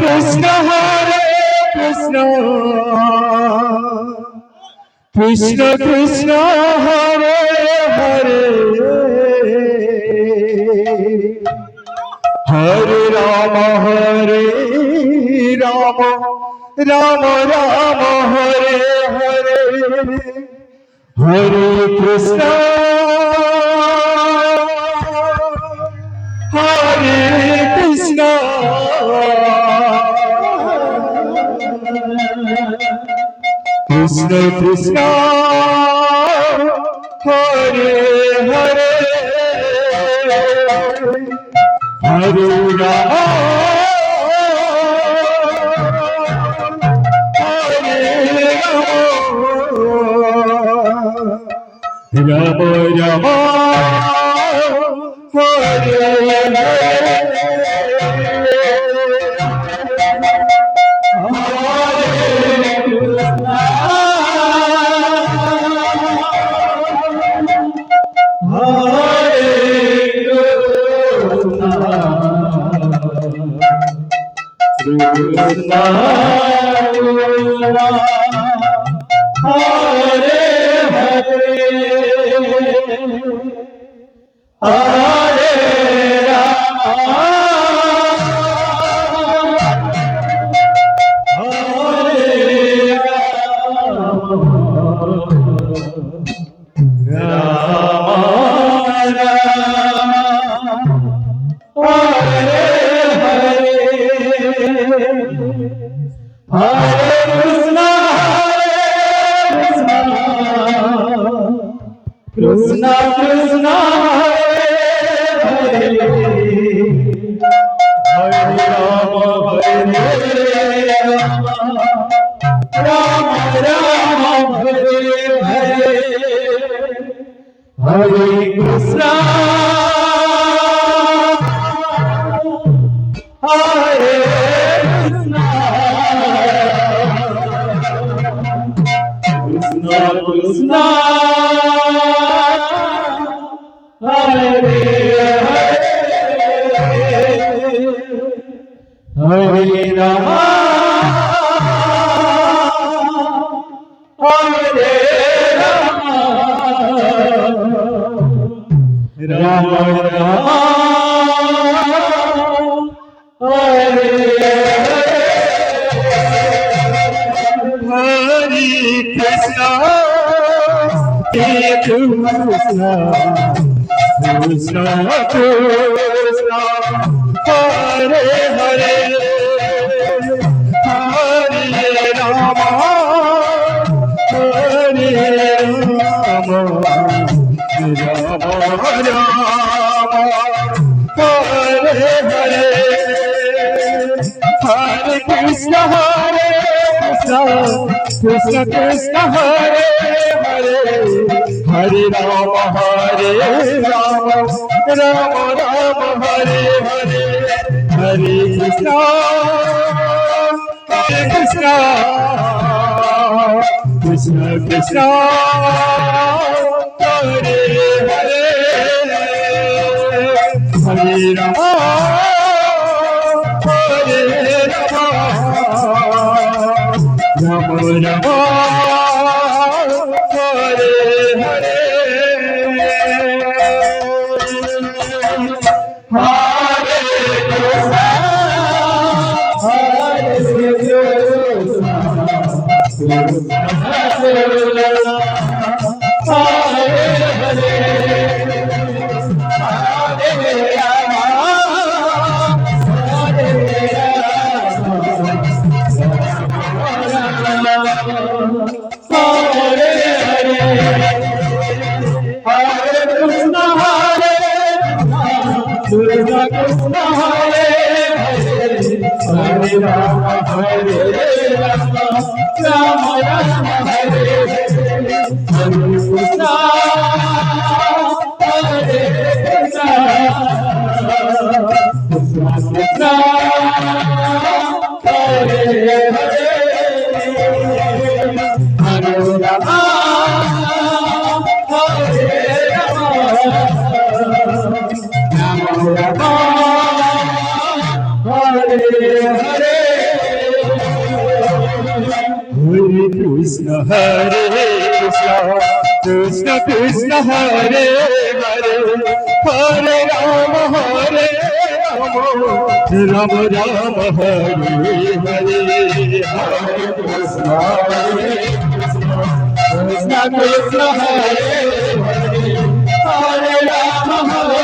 Krishna Krishna Krishna Hare Hare Hare Rama Rama Rama Hare Hare Hare Krishna Krishna Krishna Hare Hare Hare Rama Rama Rama Hare Krishna Krishna Hare Hare Rama Rama Rama Hare Hare Hare Krishna Hare Krishna Krishna Krishna Hare Hare Rama Hare Rama Rama Rama Hare Hare Krishna Hare Krishna Krishna Krishna Hare Hare Hare Rama Rama Rama Hare Hare Hare Krishna Krishna Krishna Hare Hare Hare Rama Rama Rama Hare Hare Hare Krishna Krishna Krishna Hare Hare Hare Rama Rama Rama Hare Hare Krishna Krishna Hare Hare Hare Rama Hare Rama Rama Rama Hare Hare Krishna Hare Krishna Krishna Krishna Hare Hare Hare Rama Hare Rama Hare Hare Krishna Hare Krishna Krishna Krishna Hare Hare Hare Rama Hare Rama Rama Rama Hare Hare Hare Krishna Krishna Krishna Hare Hare Hare Rama Hare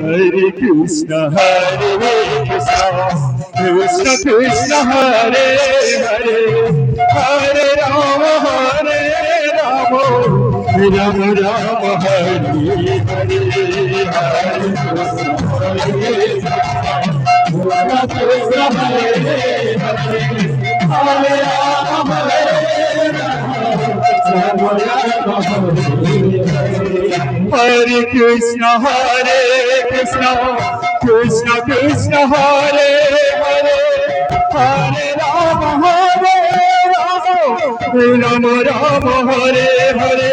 Hare Krishna Hare Krishna Krishna Krishna Hare Hare Hare Rama Hare Rama Rama Rama Hare Hare Hare Krishna Hare Hare Hare Rama Hare Hare Krishna Hare Krishna Krishna Krishna Hare Hare Hare Rama Hare Rama Rama Rama Hare Hare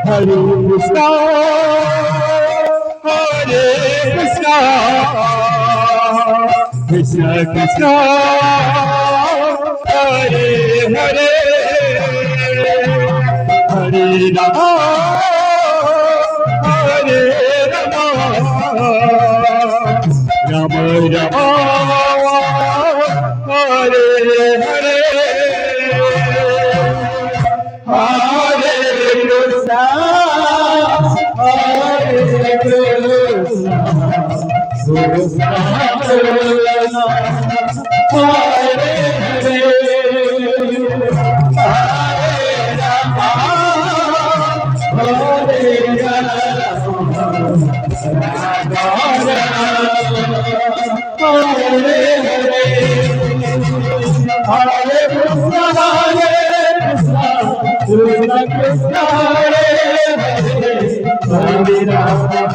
Hare Krishna Hare Krishna Krishna Krishna Hare Hare Hare Rama Hare Rama Rama Rama Hare Hare Hare Krishna Hare Krishna Krishna Krishna Hare Hare Hare Krishna Krishna Krishna Hare Hare Hare Rama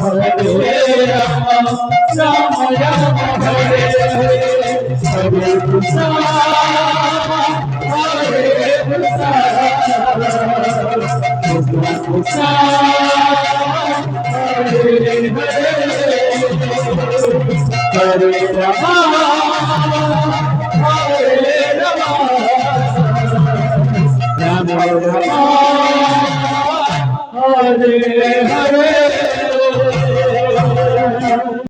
Hare Rama Rama Rama Hare Hare Hare Krishna Hare Krishna Krishna Krishna Hare Hare Hare Rama Hare Rama Rama Rama Hare Hare